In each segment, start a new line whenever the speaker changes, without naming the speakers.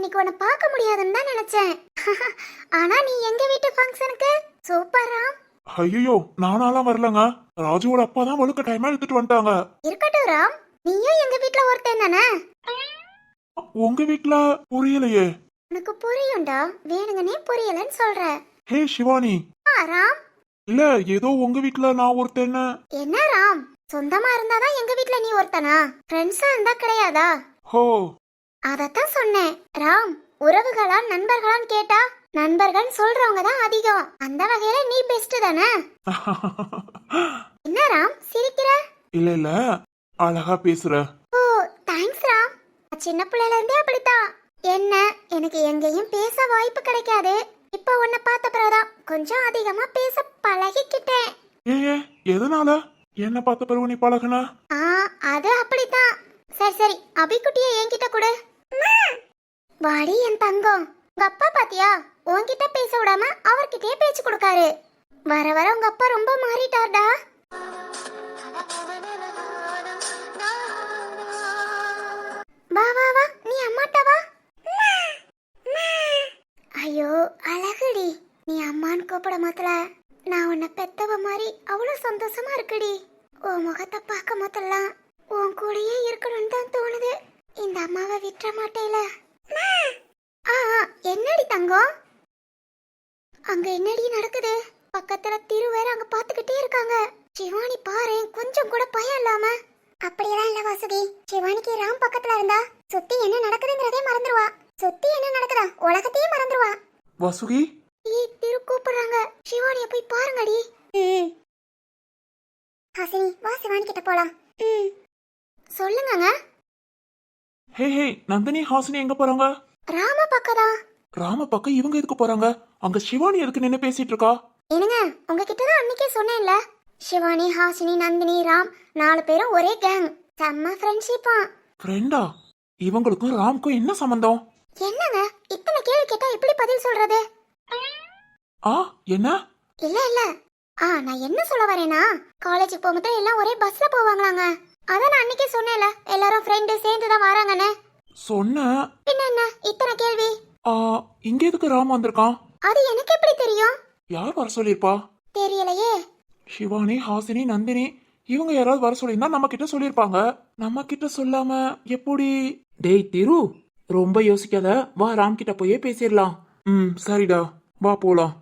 இன்னைக்கு உன்னை பார்க்க முடியாதுன்னு தான் நினைச்சேன். ஆனா நீ எங்க வீட்டு ஃபங்க்ஷனுக்கு சூப்பர் ராம்.
ஐயோ நானாலாம் வரலங்க. ராஜுவோட அப்பா தான் வழுக்க டைமா எடுத்துட்டு வந்துட்டாங்க.
இருக்கட்டும் ராம், நீயும் எங்க வீட்ல ஒருத்தன் தானே.
உங்க வீட்ல புரியலையே.
உனக்கு புரியும்டா, வேணுங்கனே புரியலன்னு சொல்ற.
ஹே சிவானி.
ராம்.
இல்ல ஏதோ உங்க வீட்ல நான் ஒருத்தன்.
என்ன ராம், சொந்தமா இருந்தாதான் எங்க வீட்ல நீ ஒருத்தனா? ஃப்ரெண்ட்ஸா இருந்தா கிடையாதா?
ஹோ,
அதத்தான் சொன்னேன் ராம். உறவுகளா நண்பர்களான்னு கேட்டா நண்பர்கள் சொல்றவங்க தான் அதிகம். அந்த வகையில நீ பெஸ்ட் தானே. என்ன ராம் சிரிக்கிற?
இல்ல இல்ல, அழகா பேசுற.
ஓ தேங்க்ஸ் ராம். சின்ன பிள்ளைல இருந்தே அப்படித்தான். என்ன, எனக்கு எங்கேயும் பேச வாய்ப்பு கிடைக்காது. இப்ப உன்னை பார்த்த பிறகுதான் கொஞ்சம் அதிகமா பேச பழகிக்கிட்டேன்.
ஏ எதனால? என்ன பார்த்த பிறகு நீ பழகுன?
அது அப்படித்தான். சரி சரி, அபிக்குட்டியை என்கிட்ட கொடு. வாடி என் தங்கம். உங்க அப்பா பாத்தியா, உன்கிட்ட பேச விடாம அவர்கிட்டயே பேச்சு கொடுக்காரு. வர வர உங்க அப்பா ரொம்ப மாறிட்டார்டா. வா வா வா, நீ அம்மாட்ட வா. ஐயோ அழகுடி, நீ அம்மான்னு கூப்பிட மாத்தல. நான் உன்னை பெத்தவ மாதிரி அவ்வளவு சந்தோஷமா இருக்குடி. உன் முகத்தை பார்க்க மாத்தலாம் உன் கூடயே இருக்கணும்னு தான் தோணுது. இந்த அம்மாவை விட்டுற மாட்டேல. என்னடி தங்கம், அங்க என்னடி நடக்குது? பக்கத்துல திரு வேற அங்க பாத்துக்கிட்டே இருக்காங்க. சிவானி பாரு, கொஞ்சம் கூட பயம் இல்லாம. அப்படியெல்லாம் இல்ல வாசுகி. சிவானிக்கு ராம் பக்கத்துல இருந்தா சுத்தி என்ன நடக்குதுங்கிறதே மறந்துடுவா. சுத்தி என்ன நடக்குதா உலகத்தையே மறந்துடுவா.
வாசுகி,
திரு கூப்பிடுறாங்க. சிவானிய போய் பாருங்கடி. ஹாசினி வா, சிவானி கிட்ட போலாம். சொல்லுங்க.
ஹே ஹே நந்தினி ஹாசினி எங்க போறாங்க?
ராம பக்கதா.
ராம பக்கம் இவங்க எதுக்கு போறாங்க? அங்க சிவானி எதுக்கு நின்னு பேசிட்டு இருக்கா?
என்னங்க, உங்ககிட்ட தான் அன்னைக்கே சொன்னேன்ல, சிவானி ஹாசினி நந்தினி ராம் 4 பேரும் ஒரே கேங். செம்ம ஃப்ரெண்ட்ஷிப்பா.
ஃப்ரெண்டா? இவங்களுக்கும் ராம்க்கும் என்ன சம்பந்தம்?
என்னங்க இத்தனை கேள்வி கேட்டா எப்படி பதில் சொல்றது?
என்ன?
இல்ல இல்ல, நான் என்ன சொல்ல வரேனா, காலேஜுக்கு போகும்போது எல்லாம் ஒரே பஸ்ல போவாங்களாங்க. அதான் நான் அன்னைக்கே சொன்னேன்ல, எல்லாரும் ஃப்ரெண்டு சேர்ந்து தான் வராங்கன்னு
சொன்ன.
என்ன இத்தனை கேள்வி?
இங்க எதுக்கு ராம் வந்திருக்கான்?
அது எனக்கு எப்படி தெரியும்?
யார் வர சொல்லிருப்பா?
தெரியலையே.
சிவானி ஹாசினி நந்தினி இவங்க யாராவது வர சொல்லியிருந்தா நம்ம கிட்ட சொல்லிருப்பாங்க. நம்ம கிட்ட சொல்லாம எப்படி? டேய் திரு, ரொம்ப யோசிக்காத, வா ராம் கிட்ட போயே பேசிடலாம். சரிடா, வா போலாம்.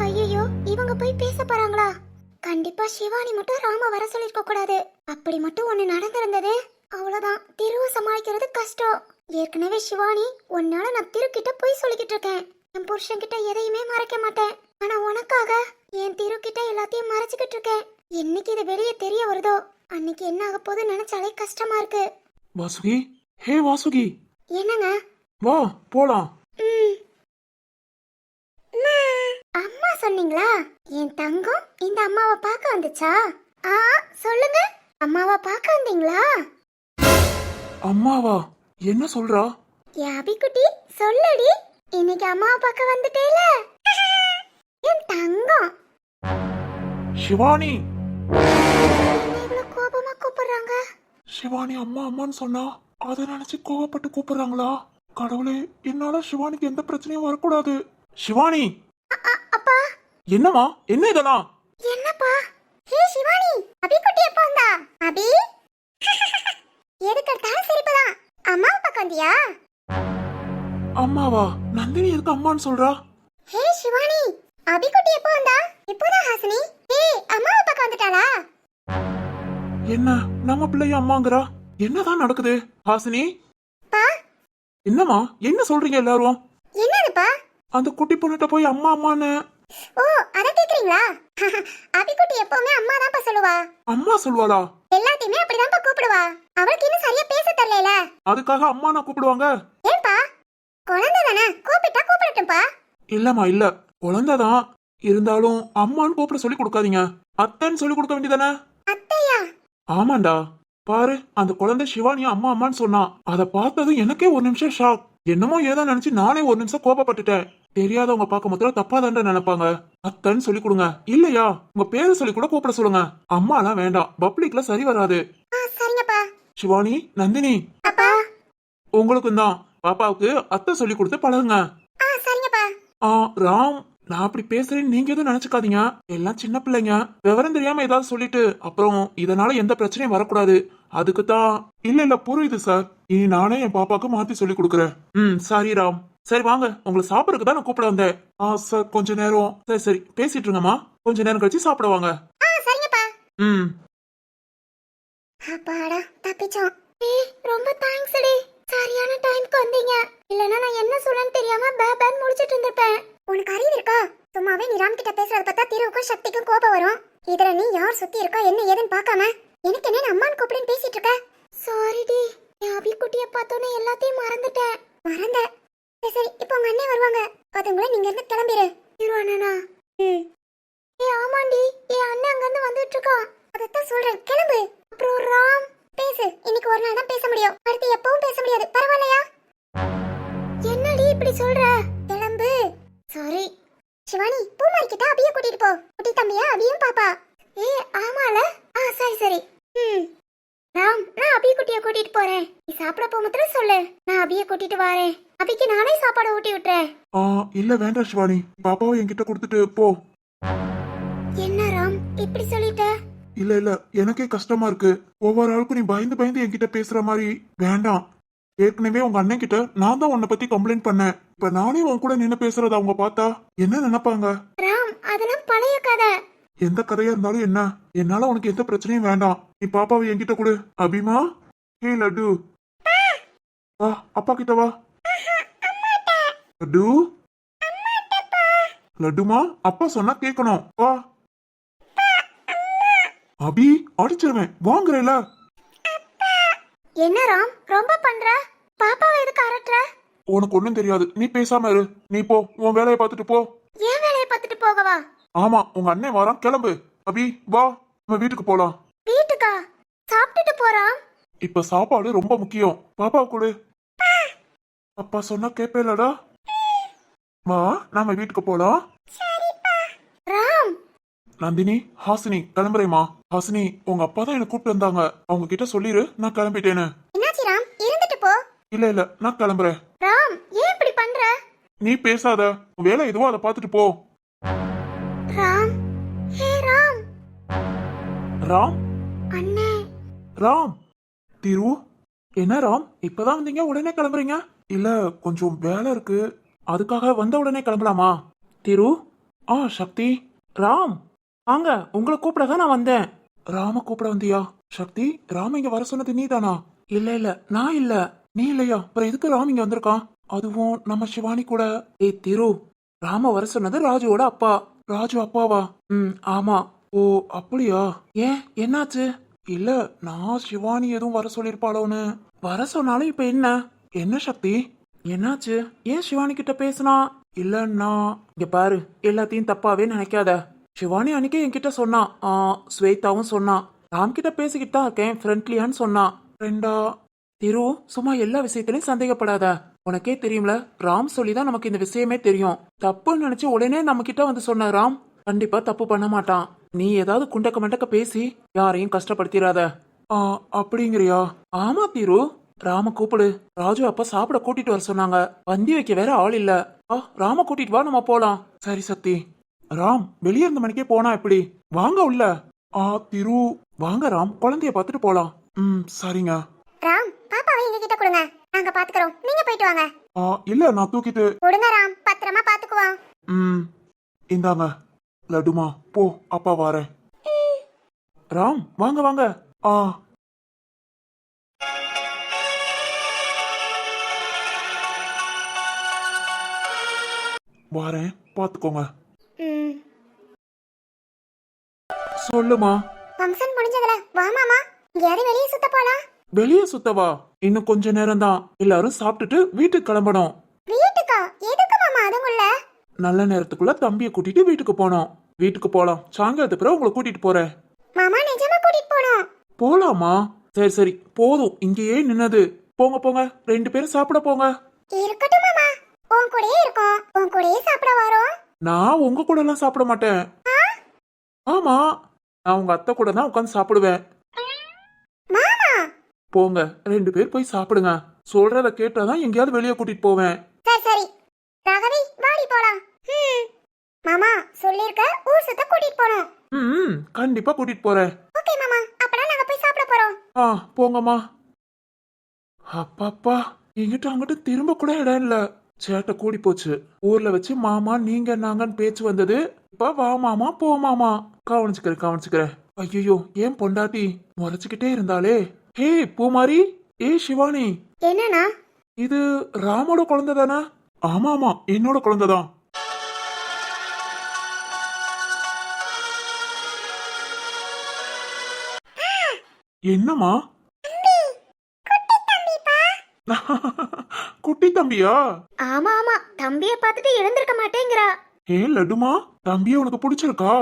ஐயோ, இவங்க போய் பேச போறாங்களா? கண்டிப்பா சிவானி மட்டும் ராம வர சொல்லிருக்க கூடாது. அப்படி மட்டும் ஒண்ணு நடந்திருந்தது, அவ்வளவுதான். திருவ சமாளிக்கிறது கஷ்டம். ஏற்கனவே சிவானி, உன்னால நான் திரு கிட்ட போய் சொல்லிக்கிட்டு இருக்கேன். என் புருஷன் கிட்ட எதையுமே மறைக்க மாட்டேன். ஆனா உனக்காக என் திரு கிட்ட எல்லாத்தையும் மறைச்சுக்கிட்டு இருக்கேன். என்னைக்கு இது வெளியே தெரிய வருதோ அன்னைக்கு என்ன ஆக போது நினைச்சாலே கஷ்டமா இருக்கு.
வாசுகி, ஹே வாசுகி.
என்னங்க?
வா போலாம்.
அம்மா சொன்னீங்களா? என் தங்கம் இந்த அம்மாவை பார்க்க வந்துச்சா? சொல்லுங்க, அம்மாவை பார்க்க வந்தீங்களா?
அம்மாவா? என்ன சொல்றா?
யாபிக்குட்டி சொல்லடி, இன்னைக்கு அம்மாவை பார்க்க வந்துட்டேல என் தங்கம்.
சிவானி
இவ்வளவு கோபமா கூப்பிடுறாங்க.
சிவானி அம்மா அம்மான்னு சொன்னா அதை நினைச்சு கோவப்பட்டு கூப்பிடுறாங்களா? கடவுளே, என்னால சிவானிக்கு எந்த பிரச்சனையும் வரக்கூடாது. சிவானி.
அப்பா.
என்னமா? என்ன இதெல்லாம்?
என்னப்பா? ஹே சிவானி, அபிக்குட்டி எப்போ வந்தா? அபி எதுக்கு எடுத்தாலும் சிரிப்புதான். அம்மாவை பார்க்க வந்தியா?
அம்மாவா? நந்தினி எதுக்கு அம்மான்னு சொல்றா?
ஹே சிவானி, அபிக்குட்டி எப்போ வந்தா? இப்போதான் ஹாசினி. அம்மாவை பார்க்க வந்துட்டாளா?
என்ன நம்ம பிள்ளைய அம்மாங்கறா? என்னதான் நடக்குது? ஹாசினி
பா.
என்னமா என்ன சொல்றீங்க எல்லாரும்?
என்னதுப்பா?
அந்த குட்டி பொண்ணுட்ட போய் அம்மா அம்மான்னு.
ஓ அத கேக்குறீங்களா? அபிக்குட்டி எப்பவுமே அம்மா தான் சொல்லுவா.
அம்மா சொல்வாளா?
எல்லாத்தையுமே அப்படிதான் கூப்பிடுவா. அவளுக்கு இன்னும் சரியா பேச தெரியல.
அதுக்காக அம்மா நான் கூப்பிடுவாங்க?
ஏன்பா, குழந்தை தானே, கூப்பிட்டா கூப்பிடட்டும்பா.
இல்லம்மா இல்ல, குழந்தைதான். இருந்தாலும் அம்மான்னு கூப்பிட சொல்லி கொடுக்காதீங்க, அத்தைன்னு சொல்லி கொடுக்க வேண்டியதானே?
அத்தையா?
ஆமாண்டா. பாரு, அந்த குழந்தை சிவானியா அம்மா அம்மான்னு சொன்னா. அத பார்த்ததும் எனக்கே ஒரு நிமிஷம் ஷாக். என்னமோ ஏதோ நினைச்சு நானே ஒரு நிமிஷம் கோபப்பட்டுட்டேன். தெரியாதவங்க பார்க்க மாத்திரம் தப்பா தாண்டா நினைப்பாங்க. அத்தன்னு சொல்லி கொடுங்க, இல்லையா உங்க பேரை சொல்லி கூட கூப்பிட சொல்லுங்க. அம்மாலாம் வேண்டாம், பப்ளிக்ல சரி வராது.
சரிங்கப்பா.
சிவானி, நந்தினி,
அப்பா.
உங்களுக்கும் தான். பாப்பாவுக்கு அத்தை சொல்லி கொடுத்து பழகுங்க.
சரிங்கப்பா.
ராம், நான் அப்படி பேசுறேன்னு நீங்க எதுவும் நினைச்சுக்காதீங்க. எல்லாம் சின்ன பிள்ளைங்க, விவரம் தெரியாம ஏதாவது சொல்லிட்டு அப்புறம் இதனால எந்த பிரச்சனையும் வரக்கூடாது. அதுக்கு தான். இல்ல புரியுது சார். இனி நானே என் பாப்பாக்கு மாத்தி சொல்லி கொடுக்குறேன். சரி ராம். சரி வாங்க, உங்களை சாப்பிடறதுக்கு தான் நான் கூப்பிட வந்தேன். சார் கொஞ்ச நேரம். சரி பேசிட்டு இருங்கம்மா, கொஞ்ச நேரம் கழிச்சு சாப்பிட வாங்க.
சரிங்கப்பா.
ம்
அப்பாடா, தப்பிச்சோம். ரொம்ப தேங்க்ஸ் டி. சரியான டைம்க்கு வந்தீங்க. இல்லனா நான் என்ன சொல்லன்னு தெரியாம பேபேன்னு முடிச்சிட்டு இருந்திருப்பேன். உனக்கு அறிவு இருக்கா? சும்மாவே நீ ராம் கிட்ட பேசுறத பார்த்தா திருவுக்கும் சக்திக்கும் கோபம் வரும். இதுல நீ யார் சுத்தி இருக்கா என்ன ஏதுன்னு பார்க்காம எனக்கு என்ன அம்மான்னு கூப்பிடுன்னு பேசிட்டு இருக்க. Sorry D. என் அபி குட்டிய பார்த்தோன்னே எல்லாத்தையும் மறந்துட்டேன். மறந்தேன். சரி இப்போ உங்க அண்ணே வருவாங்க. அதுங்கள நீங்க இருந்து கிளம்பிரு. இருவானா? ஆமாண்டி, என் அண்ணன் அங்க இருந்து வந்துட்டு இருக்கான். அதத்தான் சொல்றேன், கிளம்பு. அப்புறம் ராம் பேசு. இன்னைக்கு ஒரு நாள் தான் பேச முடியும், அடுத்து எப்பவும் பேச முடியாது. பரவாயில்லையா? என்னடி இப்படி சொல்ற? கிளம்பு. சாரி. சிவானி, பூமாரி கிட்ட அபிய கூட்டிட்டு போ. குட்டி தம்பியா அபியும் பாப்பா. ஆமால. சரி. ராம், நான் அபிய குட்டிய கூட்டிட்டு போறேன். நீ சாப்பிட போகும்போது சொல்லு, நான் அபிய கூட்டிட்டு வரேன். அபிக்கு நானே சாப்பாடு ஊட்டி விட்டுறேன்.
இல்ல வேண்டாம் சிவானி, பாப்பாவை என்கிட்ட கொடுத்துட்டு போ.
என்ன ராம் இப்படி சொல்லிட்ட?
இல்ல எனக்கே கஷ்டமா இருக்கு. ஒவ்வொரு ஆளுக்கும் நீ பயந்து பயந்து என்கிட்ட பேசுற மாதிரி வேண்டாம். ஏற்கனவே உங்க அண்ணன் கிட்ட நான் தான் உன்னை பத்தி கம்ப்ளைண்ட் பண்ணேன். இப்ப நானே உன் கூட நின்னு பேசுறத அவங்க பார்த்தா என்ன நினைப்பாங்க?
ராம், அதெல்லாம் பழைய கதை.
எந்த கதையா இருந்தாலும் என்ன, என்னால உனக்கு எந்த பிரச்சனையும் வேண்டாம். நீ பாப்பாவை என்கிட்ட கொடு. அபிமா, ஹே லட்டு, வா அப்பா கிட்ட வா. லட்டு, லட்டுமா, அப்பா சொன்னா கேட்கணும். வா. அபி, அடிச்சிருவேன் வாங்குறேல.
என்ன ராம் ரொம்ப பண்ற? பாப்பாவை எதுக்கு அரட்டுற?
உனக்கு ஒண்ணும் தெரியாது, நீ பேசாம இரு. நீ போ, உன் வேலையை பார்த்துட்டு போ.
ஏன் வேலையை பார்த்துட்டு போகவா?
ஆமா, உங்க அண்ணன் வரான், கிளம்பு. அபி வா, நம்ம வீட்டுக்கு போலாம்.
வீட்டுக்கா? சாப்பிட்டுட்டு போறான்.
இப்ப சாப்பாடு ரொம்ப முக்கியம். பாப்பா கொடு. அப்பா சொன்னா கேப்பேலடா. வா, நாம வீட்டுக்கு போலாம்.
ராம்,
நந்தினி, ஹாசினி கிளம்புறேமா. ஹாசினி, உங்க அப்பா தான் என்ன கூப்பிட்டு வந்தாங்க. அவங்க கிட்ட சொல்லிரு நான் கிளம்பிட்டேன்னு.
என்னாச்சு ராம்? இருந்துட்டு போ.
இல்ல நான் கிளம்புறேன்.
ராம், ஏன் இப்படி பண்ற?
நீ பேசாத, உன் வேலை எதுவோ அதை பார்த்துட்டு போ.
ராம், ஹே ராம்.
ராம்,
அண்ணே.
ராம். திரு, என்ன ராம் இப்பதான் வந்தீங்க, உடனே கிளம்புறீங்க? இல்ல கொஞ்சம் வேலை இருக்கு, அதுக்காக வந்த உடனே கிளம்பலாமா? திரு, சக்தி, ராம் வாங்க, உங்களை கூப்பிட தான் நான் வந்தேன். ராம கூப்பிட வந்தியா? சக்தி, ராம இங்க வர சொன்னது நீ தானா? இல்ல நான் இல்ல. நீ இல்லையா? அப்புறம் எதுக்கு ராம் இங்க வந்திருக்கான்? அதுவும் நம்ம சிவானி கூட. திரு, ராம வர சொன்னது ராஜுவோட அப்பா. ராஜு அப்பாவா? ஆமா. ஓ அப்படியா? ஏன் என்னாச்சு? இல்ல, நான் சிவானி எதுவும் வர சொல்லிருப்பாளோன்னு. வர சொன்னாலும் இப்ப என்ன? என்ன சக்தி என்னாச்சு? ஏன் சிவானி கிட்ட பேசினா? இல்லன்னா இங்க பாரு, எல்லாத்தையும் தப்பாவே நினைக்காத. சிவானி அன்னைக்கே என்கிட்ட சொன்னா. ஸ்வேதாவும் சொன்னா. ராம் கிட்ட பேசிக்கிட்டு தான் இருக்கேன், ஃப்ரெண்ட்லியான்னு சொன்னா. ஃப்ரெண்டா? திரு, சும்மா எல்லா விஷயத்திலையும் சந்தேகப்படாத. உனக்கே தெரியும்ல, ராம் சொல்லிதான் நமக்கு இந்த விஷயமே தெரியும். தப்புன்னு நினைச்சு உடனே நம்ம கிட்ட வந்து சொன்ன ராம் கண்டிப்பா தப்பு பண்ண மாட்டான். நீ ஏதாவது குண்டக்க மண்டக்க பேசி யாரையும் கஷ்டப்படுத்திடாத. அப்படிங்கிறியா? ஆமா திரு, ராம கூப்பிடு. ராஜு அப்பா சாப்பிட கூட்டிட்டு வர சொன்னாங்க. வண்டி வைக்க வேற ஆள் இல்ல. ராம கூட்டிட்டு வா, நம்ம போலாம். சரி சக்தி. ராம் வெளியே இருந்த மணிக்கே போனா எப்படி? வாங்க உள்ள. திரு வாங்க ராம், குழந்தைய பார்த்துட்டு போலாம். சரிங்க.
ராம், பாப்பாவை எங்க கிட்ட கொடுங்க, நாங்க பாத்துக்கறோம். நீங்க போயிட்டு வாங்க.
இல்ல நான் தூக்கிட்டு.
கொடுங்க ராம், பத்திரமா பாத்துக்குவோம்.
இந்தாங்க லட்டுமா, போ, அப்பா வாரேன். ராம் வாங்க வாங்க. வாரேன், பாத்துக்கோங்க. சொல்லுமா.
ஃபங்க்ஷன் முடிஞ்சதுல வா மாமா, எங்கயாவது வெளியே சுத்த போலாம்.
வெளியே சுத்தவா? இன்னும் கொஞ்ச நேரம் தான். எல்லாரும் சாப்பிட்டுட்டு வீட்டுக்கு கிளம்பணும்.
வீட்டுக்கா? எதுக்கு மாமா அதுக்குள்ள?
நல்ல நேரத்துக்குள்ள தம்பியை கூட்டிட்டு வீட்டுக்கு போனோம். வீட்டுக்கு போலாம். சாயங்காலத்துக்கு பிறகு உங்களை கூட்டிட்டு போறேன்.
மாமா நிஜமா கூட்டிட்டு போறோம்?
போலாமா? சரி போதும், இங்கேயே நின்னது. போங்க போங்க, 2 பேரும் சாப்பிட போங்க.
இருக்கட்டும் மாமா, உன் கூடயே இருக்கோம், உன் கூடயே சாப்பிட வரோம்.
நான் உங்க கூட எல்லாம் சாப்பிட மாட்டேன். ஆமா, நான் உங்க அத்தை கூட தான் உட்காந்து சாப்பிடுவேன்.
மாமா
போங்க, 2 பேர் போய் சாப்பிடுங்க. சொல்றத கேட்டாதான் எங்கேயாவது வெளியே கூட்டிட்டு போவேன்.
சரி சரி ராகவி வாடி போலாம். மாமா சொல்லிருக்க ஊர் சுத்த கூட்டிட்டு போறோம்.
ம் கண்டிப்பா கூட்டிட்டு போறேன்.
ஓகே மாமா, அப்பனா நாங்க போய் சாப்பிட போறோம்.
போங்கம்மா. அப்பாப்பா, எங்கிட்ட அங்கிட்ட திரும்ப கூட இடம் இல்ல. சேட்டை கூடி போச்சு. ஊர்ல வச்சு மாமா நீங்க நாங்கன்னு பேச்சு வந்தது. இப்ப வா மாமா போ மாமா. கவனிச்சுக்கிறேன். ஐயோ ஏன் பொண்டாட்டி முறைச்சுக்கிட்டே இருந்தாலே. ஹே பூமாரி, சிவானி,
என்னன்னா
இது ராமோட குழந்தை தானே? ஆமா என்னோட குழந்தைதான். என்னம்மா? குட்டி தம்பியா?
ஆமா ஆமா, தம்பிய பார்த்துட்டு எழுந்திருக்க மாட்டேங்கிறா.
ஏன் லட்டுமா, தம்பிய உனக்கு பிடிச்சிருக்கா?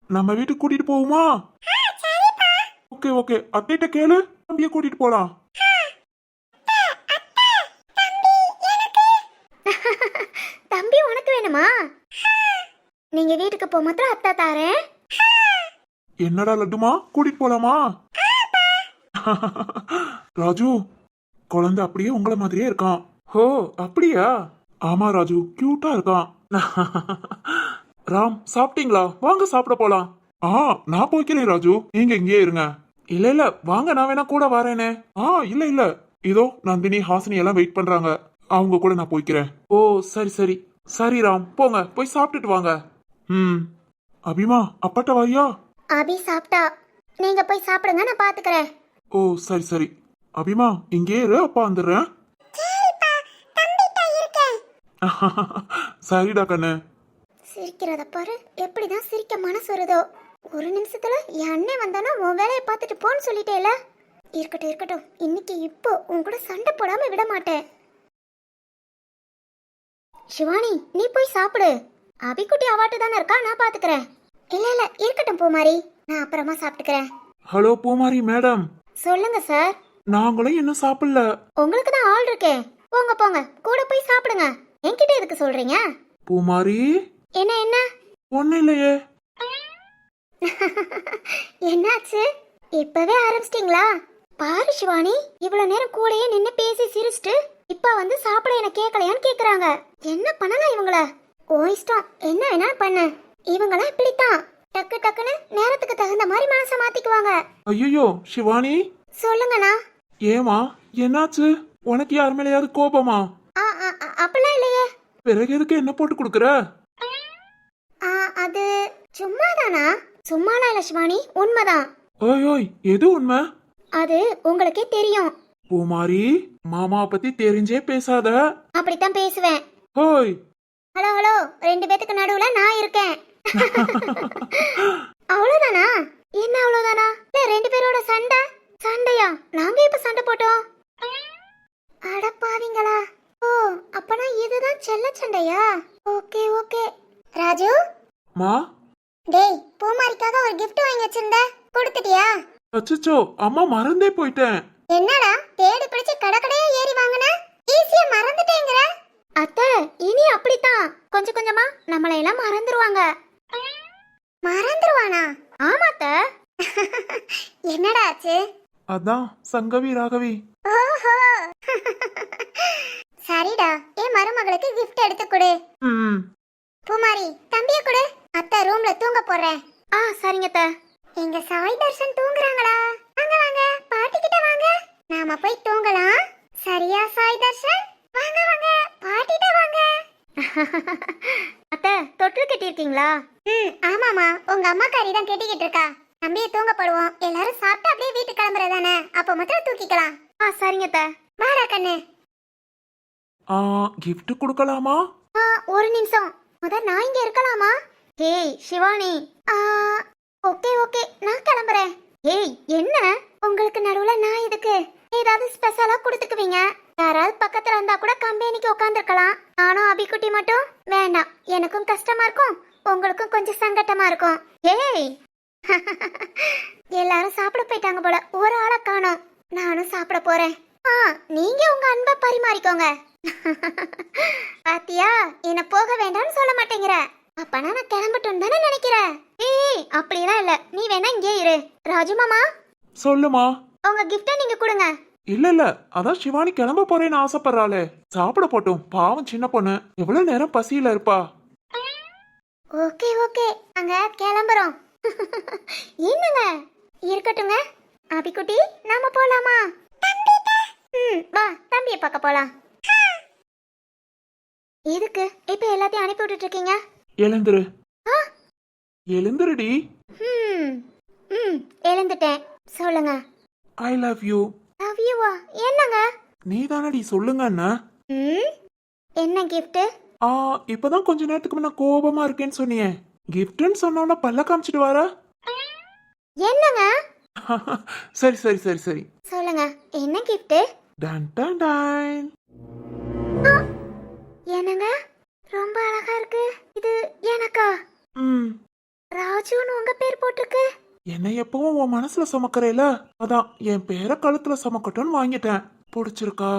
நம்ம வீட்டுக்கு கூட்டிட்டு போவோமா? ஓகே அத்தைட்ட கேளு, தம்பிய கூட்டிட்டு போலாம்.
தம்பி உனக்கு வேணுமா? நீங்க வீட்டுக்கு போ மாத்திரம் அத்தா தாரேன்.
என்னடா லட்டுமா, கூட்டிட்டு போலாமா? ராஜு, குழந்தை அப்படியே உங்கள மாதிரியே இருக்கான். ஹோ அப்படியா? ஆமா ராஜு, கியூட்டா இருக்கான். ராம் சாப்பிட்டீங்களா? வாங்க சாப்பிட போலாம். நான் போய்க்கிறேன் ராஜு, நீங்க இங்கே இருங்க. இல்ல வாங்க, நான் வேணா கூட வரேனே. இல்ல இதோ நந்தினி ஹாசினி எல்லாம் வெயிட் பண்றாங்க, அவங்க கூட நான் போய்க்கிறேன். ஓ சரி ராம், போங்க போய் சாப்பிட்டுட்டு வாங்க. அபிமா அப்பாட்ட வாரியா?
அபி சாப்பிட்டா, நீங்க போய் சாப்பிடுங்க, நான் பாத்துக்கிறேன்.
ஓ சரி அபிமா இங்கே இரு, அப்பா வந்துடுறேன். சரிடா கண்ணு.
சிரிக்கிறத பாரு, எப்படிதான் சிரிக்க மனசு வருதோ. ஒரு நிமிஷத்துல என் அண்ணன் வந்தானா உன் வேலையை பார்த்துட்டு போன்னு சொல்லிட்டேல. இருக்கட்டும், இன்னைக்கு இப்போ உன் கூட சண்டை போடாம விட மாட்டேன். சிவானி நீ போய் சாப்பிடு. அபிக்குட்டி அவாட்டு தானே இருக்கா, நான் பாத்துக்கிறேன். இல்ல இருக்கட்டும் பூமாரி, நான் அப்புறமா சாப்பிட்டுக்கிறேன்.
ஹலோ பூமாரி மேடம்.
சொல்லுங்க சார்.
நாங்களும் இன்னும் சாப்பிடல.
உங்களுக்கு தான் ஆள் இருக்கே, போங்க கூட போய் சாப்பிடுங்க. என்கிட்ட எதுக்கு சொல்றீங்க?
பூமாரி.
என்ன
ஒண்ணு இல்லையே.
என்னாச்சு, இப்பவே ஆரம்பிச்சிட்டீங்களா? பாரு சிவானி, இவ்வளவு நேரம் கூடயே நின்னு பேசி சிரிச்சிட்டு இப்ப வந்து சாப்பிட என்ன கேட்கலையான்னு கேக்குறாங்க. என்ன பண்ணலாம் இவங்கள? ஓ இஷ்டம், என்ன வேணாலும் பண்ணு. இவங்களாம் இப்படித்தான், டக்குன்னு நேரத்துக்கு தகுந்த மாதிரி மனசை மாத்திக்குவாங்க.
ஐயோ சிவானி.
சொல்லுங்கண்ணா.
ஏமா என்னாச்சு? உனக்கு யார் மேலயாவது கோபமா?
அப்படிலாம் இல்லையே.
பிறகு எதுக்கு என்ன போட்டு கொடுக்குற?
அது சும்மாதானா? சும்மாலாம் இல்ல சிவானி, உண்மைதான்.
ஓய் எது உண்மை?
அது உங்களுக்கே தெரியும்.
பூமாரி, மாமாவை பத்தி தெரிஞ்சே பேசாத.
அப்படித்தான் பேசுவேன்.
ஓய்.
ஹலோ, ரெண்டு பேத்துக்கு நடுவுல நான் இருக்கேன். அவ்வளவுதானா? என்ன அவ்வளவுதானா? இல்ல ரெண்டு பேரோட சண்டையா? நாங்க இப்ப சண்டை போட்டோம். அடப்பாவீங்களா? ஓ அப்பனா இதுதான் செல்ல சண்டையா? ஓகே ராஜு.
மா.
டேய், பூமாரிக்காக ஒரு gift வாங்கி வச்சிருந்த, கொடுத்துட்டியா?
அச்சச்சோ, அம்மா மறந்தே போயிட்டேன்.
என்னடா தேடி பிடிச்சு கடக்கடையா ஏறி வாங்குன, ஈஸியா மறந்துட்டேங்கற? அத்தை இனி அப்படித்தான், கொஞ்சமா நம்மளை எல்லாம் மறந்துருவாங்க. மறந்துருவானா? ஆமாத்த. என்னடா ஆச்சு?
அதான் சங்கவி ராகவி.
ஓஹோ. சரிடா, என் மருமகளுக்கு gift எடுத்து கொடு. பூமாரி தம்பிய கொடு, அத்தை ரூம்ல தூங்க போறேன். சரிங்க அத்தை. எங்க சாய் தர்ஷன் தூங்குறாங்களா? வாங்க பாட்டி கிட்ட வாங்க, நாம போய் தூங்கலாம். சரியா சாய் தர்ஷன்? வாங்க பாட்டிட்ட வாங்க. அத்தை தொட்டில் கட்டியிருக்கீங்களா? ஆமாமா, உங்க அம்மா காரி தான் கட்டிக்கிட்டு இருக்கா. தம்பியை தூங்க போடுவோம், எல்லாரும் சாப்பிட்டு அப்படியே வீட்டுக்கு கிளம்புறதானே, அப்ப மட்டும் தூக்கிக்கலாம். சரிங்க அத்தை. வாடா கண்ணு.
gift கொடுக்கலாமா?
ஒரு நிமிஷம், நான் இங்க இருக்கலாமா? ஹேய் சிவானி. ஓகே நான் கிளம்புறேன். ஏய் என்ன உங்களுக்கு நடுவுல நான் இதுக்கு ஏதாவது ஸ்பெஷலா கொடுத்துக்குவீங்க? யாராவது பக்கத்துல இருந்தா கூட கம்பெனிக்கு உட்காந்துருக்கலாம். நானும் அபிக்குட்டி மட்டும் வேண்டாம், எனக்கும் கஷ்டமா இருக்கும், உங்களுக்கும் கொஞ்சம் சங்கட்டமா இருக்கும். ஏய். எல்லாரும் சாப்பிட போயிட்டாங்க போல, ஒரு ஆளை காணோம். நானும் சாப்பிட போறேன். நீங்க உங்க அன்பை பரிமாறிக்கோங்க. பாத்தியா, என்ன போக வேண்டாம்னு சொல்ல மாட்டேங்கிற. அப்பனா நான் கிளம்பட்டும் தானே நினைக்கிறேன். ஏய் அப்படிலாம் இல்ல, நீ வேணா இங்கே இரு. ராஜு மாமா.
சொல்லுமா.
உங்க கிஃப்ட நீங்க கொடுங்க,
இல்ல இல்ல, அதான் சிவானி கிளம்ப போறேன்னு ஆசைப்படுறாளே, சாப்பிட போட்டும். பாவம் சின்ன பொண்ணு எவ்வளவு நேரம் பசியில இருப்பா.
ஓகே ஓகே, அங்க கிளம்புறோம். என்னங்க இருக்கட்டுங்க. அபிக்குட்டி நாம போலாமா? வா தம்பியை பார்க்க போலாம். எதுக்கு இப்ப எல்லாத்தையும் அனுப்பி விட்டுட்டு இருக்கீங்க?
எழுந்துரு.
ஆ?
எழுந்துருடி.
ம் ம் எழுந்துட்டேன். சொல்லுங்க.
I love you.
லவ் யூவா? என்னங்க?
நீ தானடி சொல்லுங்க அண்ணா.
ம் என்ன gift?
இப்பதான் கொஞ்ச நேரத்துக்கு முன்ன கோபமா இருக்கேன்னு சொன்னியே, கிஃப்ட்னு சொன்னோன்னா பல்ல காமிச்சிட்டு வாரா.
என்னங்க?
சரி சரி சரி சரி.
சொல்லுங்க என்ன gift?
Done done done.
என்னங்க ரொம்ப அழகா இருக்கு. இது எனக்கா?
ம்
ராஜுன்னு உங்க பேர் போட்டிருக்கு.
என்னை எப்பவும் உன் மனசுல சுமக்கறேல, அதான் என் பேரை கழுத்துல சுமக்கட்டும்னு வாங்கிட்டேன். பிடிச்சிருக்கா?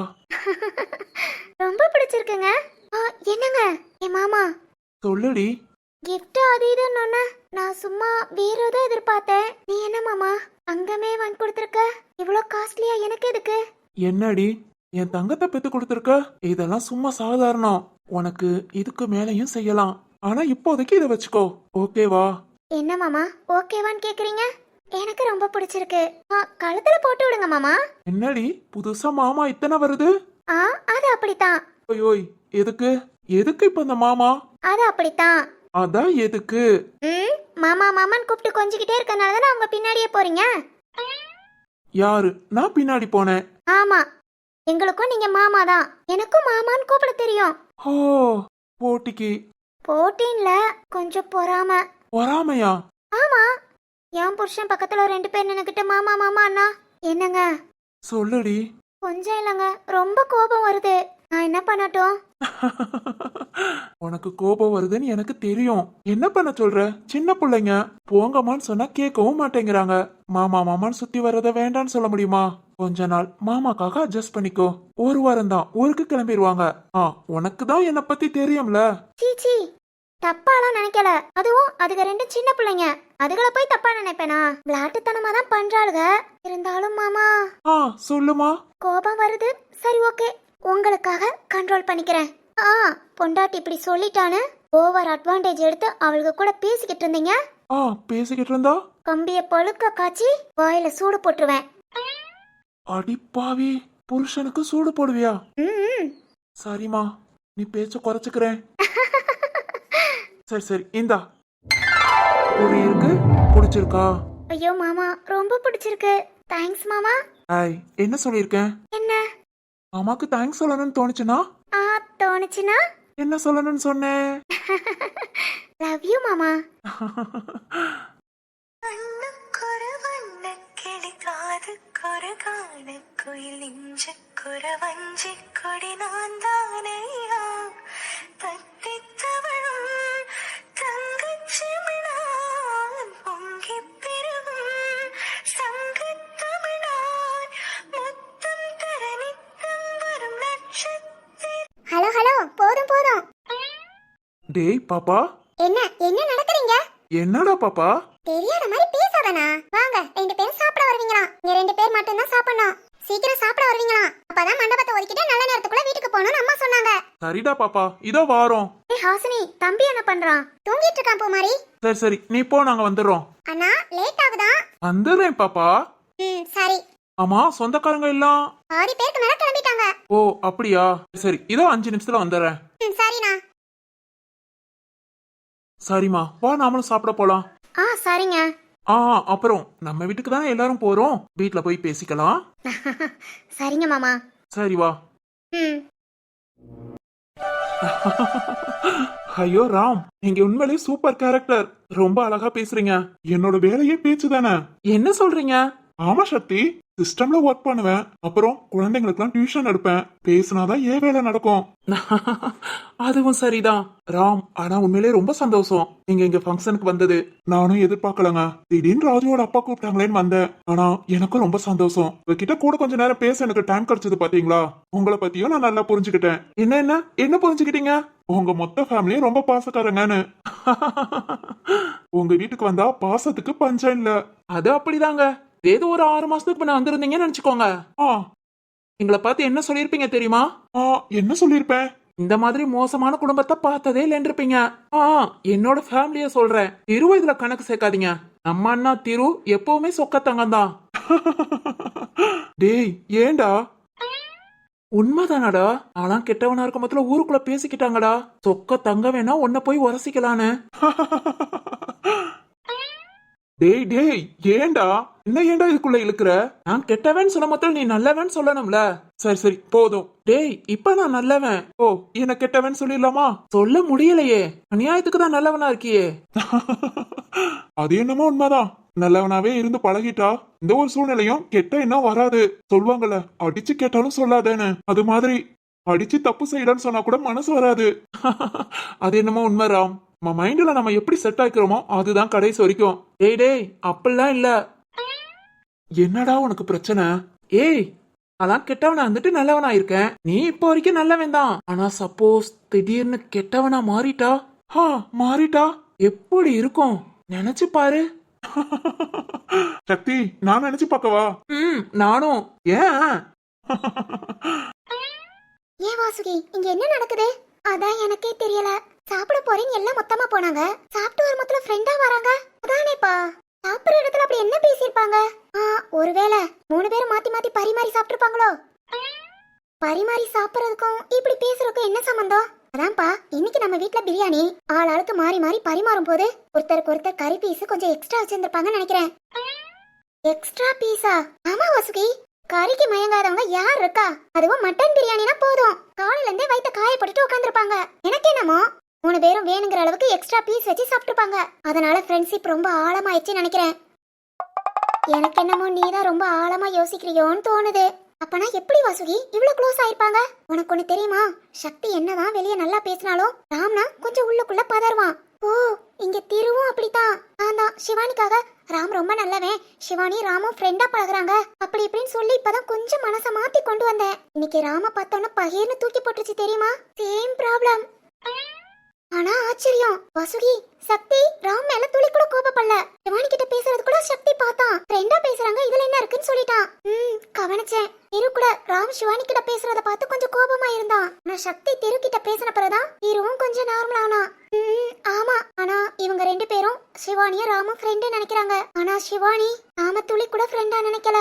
ரொம்ப பிடிச்சிருக்குங்க. என்னங்க என் மாமா
சொல்லுடி.
gift அது இதுன்னு நான் சும்மா வேற ஏதோ எதிர்பார்த்தேன். நீ என்ன மாமா அங்கமே வாங்கி கொடுத்துருக்க? இவ்வளோ காஸ்ட்லியா எனக்கு எதுக்கு?
என்னடி என் தங்கத்தை பெத்து கொடுத்துருக்க? இதெல்லாம் சும்மா சாதாரணம். உனக்கு இதுக்கு மேலையும் செய்யலாம். ஆனா இப்போதைக்கு இதை வச்சுக்கோ, ஓகேவா?
என்ன மாமா ஓகேவான்னு கேக்குறீங்க? எனக்கு ரொம்ப பிடிச்சிருக்கு. கழுத்துல போட்டு விடுங்க மாமா.
என்னடி புதுசா மாமா இத்தனை வருது?
அது அப்படித்தான்.
ஓய் எதுக்கு எதுக்கு இப்ப இந்த மாமா?
அது அப்படித்தான்.
அதான் எதுக்கு?
மாமா மாமான்னு கூப்பிட்டு கொஞ்சிக்கிட்டே இருக்கனால தானே அவங்க பின்னாடியே போறீங்க.
யாரு? நான் பின்னாடி போனேன்.
ஆமா, எங்களுக்கும் நீங்க மாமா தான். எனக்கும் மாமான்னு கூப்பிட தெரியும்.
ஓ, போட்டிக்கு?
போட்டின்ல கொஞ்சம் பொறாம.
பொறாமையா?
ஆமா, என் புருஷன் பக்கத்துல 2 பேர் நின்னுக்கிட்டு மாமா மாமா அண்ணா. என்னங்க?
சொல்லுடி.
கொஞ்சம் இல்லைங்க, ரொம்ப கோபம் வருது. நான் என்ன பண்ணட்டும்?
உனக்கு கோபம் வருதுன்னு எனக்கு தெரியும். என்ன பண்ண சொல்ற? சின்ன பிள்ளைங்க போங்கம்மான்னு சொன்னா கேட்கவும் மாட்டேங்கிறாங்க. மாமா மாமான்னு சுத்தி வர்றத வேண்டான்னு சொல்ல முடியுமா? கொஞ்ச நாள் மாமாக்காக அட்ஜஸ்ட் பண்ணிக்கோ. ஒரு வாரம் தான், ஊருக்கு கிளம்பிடுவாங்க. உனக்கு தான் என்ன பத்தி தெரியும்ல.
சீச்சி, தப்பாலாம் நினைக்கல. அதுவும் அதுக 2 சின்ன பிள்ளைங்க, அதுகளை போய் தப்பா நினைப்பேனா? விளையாட்டுத்தனமா தான் பண்றாளுக. இருந்தாலும் மாமா.
சொல்லுமா.
கோபம் வருது. சரி ஓகே, உங்களுக்காக கண்ட்ரோல் பண்ணிக்கிறேன். பொண்டாட்டி இப்படி சொல்லிட்டான்னு ஓவர் அட்வான்டேஜ் எடுத்து அவளுக்கு கூட பேசிக்கிட்டு இருந்தீங்க.
பேசிக்கிட்டு இருந்தா
கம்பிய பழுக்க காய்ச்சி வாயில சூடு போட்டுருவேன்.
அடிப்பாவி, புருஷனுக்கு சூடு போடுவியா? சரிமா, நீ பேச்ச குறைச்சுக்கிறேன். சரி சரி, இந்தா. ஒரு இருக்கு, பிடிச்சிருக்கா?
ஐயோ மாமா, ரொம்ப பிடிச்சிருக்கு. தேங்க்ஸ் மாமா.
என்ன சொல்லிருக்கேன்?
என்ன?
மாமாக்கு தேங்க்ஸ் சொல்லணும்னு தோணுச்சுனா?
தோணுச்சுனா
என்ன சொல்லணும்னு சொன்னேன்?
லவ் யூ மாமா. ஹலோ ஹலோ, போதும் போதும்.
டேய் பாப்பா.
என்ன என்ன நடக்குறீங்க?
என்னடா பாப்பா?
தெரியாத மாதிரி பேசாதனா. வாங்க 2 பேரும் சாப்பிட வருவீங்களா? நீங்க 2 பேர் மட்டும் தான் சாப்பிடணும். சீக்கிரம் சாப்பிட வருவீங்களா? அப்பதான் மண்டபத்தை ஒதுக்கிட்டு நல்ல நேரத்துக்குள்ள வீட்டுக்கு போகணும்னு அம்மா சொன்னாங்க.
சரிடா பாப்பா, இதோ வாரோம்.
ஹாசினி, தம்பி என்ன பண்றான்? தூங்கிட்டு இருக்கான் பூமாரி.
சரி சரி, நீ போ, நாங்க வந்துடுறோம்.
அண்ணா லேட் ஆகுதா?
வந்துடுறேன் பாப்பா.
சரி.
ஆமா, சொந்தக்காரங்க எல்லாம்
6 பேருக்கு மேல கிளம்பிட்டாங்க.
ஓ அப்படியா? சரி, இதோ 5 நிமிஷத்துல வந்துடுறேன்.
சரிண்ணா.
சரிம்மா, வா நாமளும் சாப்பிட போலாம்.
சரிங்க.
அப்புறம் நம்ம வீட்டுக்கு தானே எல்லாரும் போறோம், வீட்ல போய் பேசிக்கலாம்.
சரிங்க மாமா.
சரி வா. ஐயோ ராம், நீங்க உண்மையிலேயே சூப்பர் கேரக்டர். ரொம்ப அழகா பேசுறீங்க. என்னோட வேலையே பேச்சு தானே. என்ன சொல்றீங்க? ஆமா சக்தி, சிஸ்டம்ல ஒர்க் பண்ணுவேன். அப்புறம் குழந்தைங்களுக்குலாம் டியூஷன் எடுப்பேன். பேசினாதான் ஏன் வேலை நடக்கும். அதுவும் சரிதான் ராம். ஆனா உண்மையிலே ரொம்ப சந்தோஷம் நீங்க இங்க ஃபங்க்ஷனுக்கு வந்தது. நானும் எதிர்பார்க்கலங்க. திடீர்னு ராஜுவோட அப்பா கூப்பிட்டாங்களேன்னு வந்தேன். ஆனா எனக்கும் ரொம்ப சந்தோஷம். உங்ககிட்ட கூட கொஞ்ச நேரம் பேச எனக்கு டைம் கிடைச்சது பாத்தீங்களா? உங்களை பத்தியும் நான் நல்லா புரிஞ்சுக்கிட்டேன். என்ன புரிஞ்சுக்கிட்டீங்க? உங்க மொத்த ஃபேமிலியும் ரொம்ப பாசக்காரங்கன்னு. உங்க வீட்டுக்கு வந்தா பாசத்துக்கு பஞ்சம் இல்ல. அது அப்படிதாங்க. ஏதோ ஒரு 6 மாசத்துக்கு முன்ன வந்திருந்தீங்கன்னு நினைச்சுக்கோங்க.
எங்களை பார்த்து என்ன சொல்லியிருப்பீங்க தெரியுமா?
என்ன சொல்லிருப்பேன்?
இந்த மாதிரி மோசமான குடும்பத்தை பார்த்ததே இல்லைன்றிருப்பீங்க. என்னோட ஃபேமிலிய சொல்றேன். திரு இதுல கணக்கு சேர்க்காதீங்க. நம்ம அண்ணா திரு எப்பவுமே சொக்கத்தங்கம் தான்.
டேய் ஏண்டா?
உண்மைதானடா. நான்லாம் கெட்டவனா இருக்க மொத்தல ஊருக்குள்ள பேசிக்கிட்டாங்கடா. சொக்க தங்க வேணா உன்னை போய் உரசிக்கலான்னு.
டேய் டேய் ஏண்டா? என்ன ஏண்டா இதுக்குள்ள இழுக்கிற?
நான் கெட்டவன் சொல்ல மொத்தம் நீ நல்லவன் சொல்லணும்ல.
சரி சரி போதும்.
டேய் இப்ப நான் நல்லவன்.
ஓ என்ன கெட்டவன் சொல்லிடலாமா?
சொல்ல முடியலையே. அநியாயத்துக்கு தான் நல்லவனா இருக்கியே.
அது என்னமோ உண்மைதான். நல்லவனாவே இருந்து பழகிட்டா இந்த ஒரு சூழ்நிலையும் கெட்ட என்ன வராது. சொல்லுவாங்கல்ல, அடிச்சு கேட்டாலும் சொல்லாதேன்னு. அது மாதிரி அடிச்சு தப்பு செய்யலன்னு சொன்னா கூட மனசு வராது.
அது என்னமோ உண்மை ராம்.
நம்ம மைண்ட்ல நம்ம எப்படி செட் ஆயிக்கிறோமோ அதுதான் கடைசி வரைக்கும்.
டேய் டேய் அப்படிலாம் இல்ல.
என்னடா உனக்கு பிரச்சனை?
ஏய் அதான் கெட்டவனா இருந்துட்டு நல்லவனா இருக்கேன். நீ இப்போ வரைக்கும் நல்லவன் தான். ஆனா சப்போஸ் திடீர்னு கெட்டவனா மாறிட்டா?
மாறிட்டா
எப்படி இருக்கும் நினைச்சு பாரு.
சக்தி நான் நினைச்சு பார்க்கவா?
நானும். ஏன்
ஏன் வாசுகி இங்க என்ன நடக்குது? அதான் எனக்கே தெரியல. சாப்பிட போறேன்னு எல்லாம் மொத்தமா போனாங்க. சாப்பிட்டு வர மொத்தல ஃப்ரெண்டா வராங்க. அதானேப்பா. சாப்பிடுற இடத்துல அப்படி என்ன பேசியிருப்பாங்க? ஒருவேளை 3 பேரும் மாத்தி மாத்தி பரிமாறி சாப்பிட்டுருப்பாங்களோ? பரிமாறி சாப்பிடுறதுக்கும் இப்படி பேசுறதுக்கும் என்ன சம்பந்தம்? அதான்ப்பா இன்னைக்கு நம்ம வீட்ல பிரியாணி. ஆளாளுக்கு மாறி மாறி பரிமாறும் போது ஒருத்தருக்கு ஒருத்தர் கறி பீஸ் கொஞ்சம் எக்ஸ்ட்ரா வச்சிருந்திருப்பாங்கன்னு நினைக்கிறேன். எக்ஸ்ட்ரா பீஸா? ஆமா வாசுகி, கறிக்கு மயங்காதவங்க யார் இருக்கா? அதுவும் மட்டன் பிரியாணினா போதும் காலையில இருந்தே வயித்த காயப்பட்டுட்டு உட்காந்துருப்பாங்க. எனக்கு என்னமோ 3 பேரும் வேணுங்கிற அளவுக்கு எக்ஸ்ட்ரா பீஸ் வச்சு சாப்பிட்டுப்பாங்க. அதனால ஃப்ரெண்ட்ஷிப் ரொம்ப ஆழமாயிடுச்சு நினைக்கிறேன். எனக்கு என்னமோ நீதான் ரொம்ப ஆழமா யோசிக்கிறியோன்னு தோணுது. அப்பனா எப்படி வாசுகி இவ்வளவு க்ளோஸ் ஆயிருப்பாங்க? உனக்கு ஒண்ணு தெரியுமா? சக்தி என்னதான் வெளியே நல்லா பேசினாலும் ராம்னா கொஞ்சம் உள்ளுக்குள்ள பதறுவான். ஓ இங்க திருவும் அப்படித்தான். ஆதான் சிவானிக்காக ராம் ரொம்ப நல்லவன், சிவானி ராமும் ஃப்ரெண்டா பழகுறாங்க அப்படி இப்படின்னு சொல்லி இப்பதான் கொஞ்சம் மனசை மாத்தி கொண்டு வந்தேன். இன்னைக்கு ராம பார்த்தோன்னா பகீர்னு தூக்கி போட்டுச்சு தெரியுமா? Same problem. ஆனா ஆச்சரியம் வாசுகி, சக்தி ராம் மேல துளி கூட கோபப்படல. சிவானி கிட்ட பேசுறது கூட சக்தி பார்த்தான். ஃப்ரெண்டா பேசுறாங்க இதுல என்ன இருக்குன்னு சொல்லிட்டான். கவனிச்சேன். திரு கூட ராம் சிவானி கிட்ட பேசுறத பார்த்து கொஞ்சம் கோபமா இருந்தான். ஆனா சக்தி திரு கிட்ட பேசின பிறகுதான் திருவும் கொஞ்சம் நார்மல் ஆனா. ஆமா, ஆனா இவங்க 2 பேரும் சிவானியும் ராமும் ஃப்ரெண்டு நினைக்கிறாங்க. ஆனா சிவானி நாம துளி கூட ஃப்ரெண்டா நினைக்கல.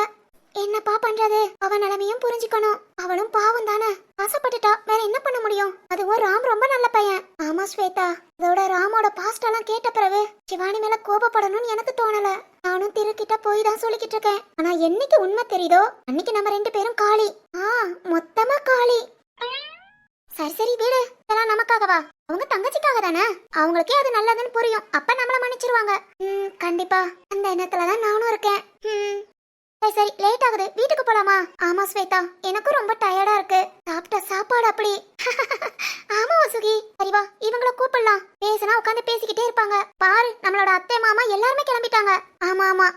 என்னப்பா பண்றது? அவன் நிலைமையும் புரிஞ்சுக்கணும். அவளும் பாவம் தானே, ஆசைப்பட்டுட்டா. வேற என்ன பண்ண முடியும்? அதுவும் ராம் ரொம்ப நல்ல பையன். ஆமா ஸ்வேதா, அதோட ராமோட பாஸ்ட் எல்லாம் கேட்ட பிறகு சிவானி மேல கோபப்படணும்னு எனக்கு தோணல. நானும் திருக்கிட்ட போய் தான் சொல்லிக்கிட்டு இருக்கேன். ஆனா என்னைக்கு உண்மை தெரியுதோ அன்னைக்கு நம்ம 2 பேரும் காலி. மொத்தமா காலி. சரி சரி வீடு. இதெல்லாம் நமக்காகவா? அவங்க தங்கச்சிக்காக தானே. அவங்களுக்கே அது நல்லதுன்னு புரியும். அப்ப நம்மள மன்னிச்சிருவாங்க. கண்டிப்பா அந்த எண்ணத்துலதான் நானும் இருக்கேன். சரி சரி லேட் ஆகுது, வீட்டுக்கு போலாமா? ஆமா ஸ்வேதா, எனக்கும் ரொம்ப டயர்டா இருக்கு. சாப்பிட்ட சாப்பாடு அப்படி. ஆமா வசுகி, சரி வா இவங்கள கூப்பிடலாம். பேசினா உட்காந்து பேசிக்கிட்டே இருப்பாங்க. பாரு நம்மளோட அத்தை மாமா எல்லாருமே கிளம்பிட்டாங்க. ஆமா ஆமா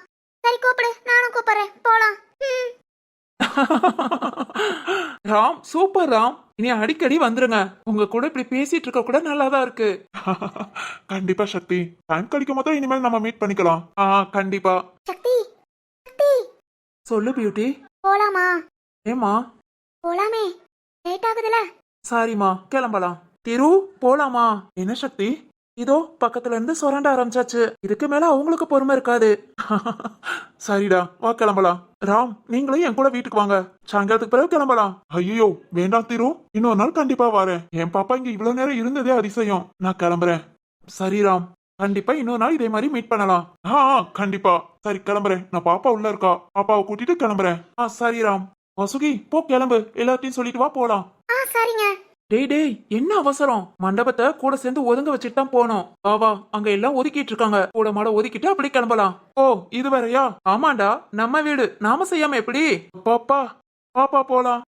சரி கூப்பிடு, நானும் கூப்பிடுறேன், போலாம்.
ராம் சூப்பர் ராம். இனி அடிக்கடி வந்துருங்க. உங்க கூட இப்படி பேசிட்டு இருக்க கூட நல்லாதான் இருக்கு.
கண்டிப்பா சக்தி, டைம் கிடைக்கும் போது இனிமேல் நம்ம மீட் பண்ணிக்கலாம். கண்டிப்பா.
சக்தி சக்தி
சொல்லு பியூட்டி.
போலாமா?
ஏமா?
போலாமே, லேட் ஆகுதுல.
சாரிமா, கிளம்பலாம். திரு போலாமா? என்ன சக்தி? இதோ பக்கத்துல இருந்து சொரண்ட ஆரம்பிச்சாச்சு. இதுக்கு மேல அவங்களுக்கு பொறுமை இருக்காது.
சரிடா வா கிளம்பலாம். ராம் நீங்களும் என் கூட வீட்டுக்கு வாங்க. சாயங்காலத்துக்கு பிறகு கிளம்பலாம். ஐயோ வேண்டாம் திரு, இன்னொரு நாள் கண்டிப்பா வரேன். என் பாப்பா இங்க இவ்வளவு நேரம் இருந்ததே அதிசயம். நான் கிளம்புறேன்.
சரி ராம், கண்டிப்பா இன்னொரு நாள் இதே மாதிரி மீட் பண்ணலாம்.
கண்டிப்பா. சரி கிளம்புறேன். நான் பாப்பா உள்ள இருக்கா, பாப்பாவை கூட்டிட்டு கிளம்புறேன்.
சரி ராம். வசுகி போ கிளம்பு, எல்லாத்தையும் சொல்லிட்டு வா போலாம்.
சரிங்க.
டேய் டேய் என்ன அவசரம்? மண்டபத்தை கூட சேர்ந்து ஒதுங்க வச்சுட்டு தான் போனோம். வா அங்க எல்லாம் ஒதுக்கிட்டு இருக்காங்க. கூட மாட ஒதுக்கிட்டு அப்படி கிளம்பலாம்.
ஓ இது வேறயா?
ஆமாண்டா, நம்ம வீடு நாம செய்யாம எப்படி?
பாப்பா பாப்பா போலாம்.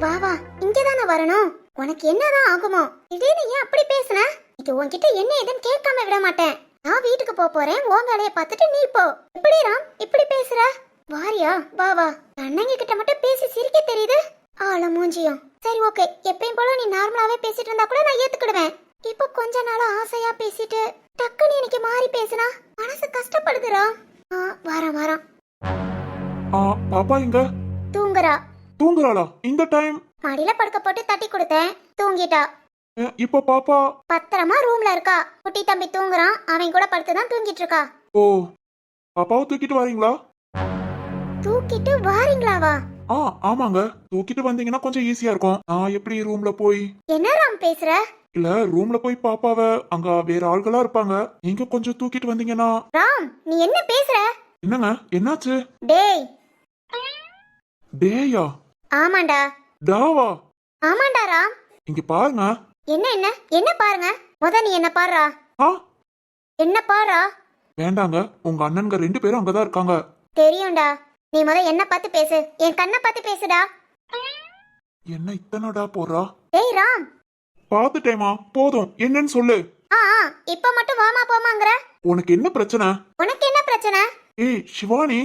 வா வா இங்கதானே வரணும். உனக்கு என்னதான் ஆகுமோ? திடீர்னு ஏன் அப்படி பேசுன? இது உன்கிட்ட என்ன ஏதுன்னு கேட்காம விட மாட்டேன். நான் வீட்டுக்கு போறேன், உன் வேலையை பார்த்துட்டு நீ போ. எப்படி ராம் இப்படி பேசுற? வாரியா வா வா. அண்ணங்க கிட்ட மட்டும் பேசி சிரிக்க தெரியுது, ஆள மூஞ்சியும். சரி ஓகே, எப்பயும் போல நீ நார்மலாவே பேசிட்டு இருந்தா கூட நான் ஏத்துக்கிடுவேன். இப்போ கொஞ்ச நாளா ஆசையா பேசிட்டு டக்குன்னு இன்னைக்கு மாறி பேசுனா மனசு கஷ்டப்படுதுரா. வாரம் வாரம்
பாப்பா இங்க
தூங்குறா.
தூங்குறாளா இந்த டைம்?
மடியில படுக்க போட்டு தட்டி கொடுத்தேன், தூங்கிட்டா.
இப்ப பாப்பா
பத்திரமா ரூம்ல இருக்கா. குட்டி தம்பி தூங்குறான், அவன் கூட படுத்துதான் தூங்கிட்டு இருக்கா.
ஓ, பாப்பாவை தூக்கிட்டு வரீங்களா?
தூக்கிட்டு வாரீங்களாவா?
ஆமாங்க, தூக்கிட்டு வந்தீங்கன்னா கொஞ்சம் ஈஸியா இருக்கும். நான் எப்படி ரூம்ல போய்
என்ன ராம் பேசுற?
இல்ல, ரூம்ல போய் பாப்பாவ அங்க வேற ஆள்களா இருப்பாங்க, நீங்க கொஞ்சம் தூக்கிட்டு வந்தீங்கன்னா.
ராம், நீ என்ன பேசுற?
என்னங்க, என்னாச்சு?
டேய்.
டேயா?
ஆமாண்டா.
டாவா?
ஆமாண்டா ராம்.
இங்க பாருங்க.
என்ன என்ன என்ன பாருங்க? நீ என்ன பாருடா. என்ன பாருடா?
வேண்டாங்க, உங்க அண்ணன்க 2 பேரும் அங்கதான் இருக்காங்க.
தெரியும்டா. நீ என்ன பார்த்து பேசு, என் கண்ணை பார்த்து பேசுடா.
என்ன இத்தனடா போறா?
டேய் ராம்.
பாத்துட்டேமா, போதும், என்னன்னு சொல்லு.
இப்ப மட்டும் வாமா போமாங்கற.
உனக்கு என்ன பிரச்சனை?
உனக்கு என்ன பிரச்சனை?
ஏய் சிவானி,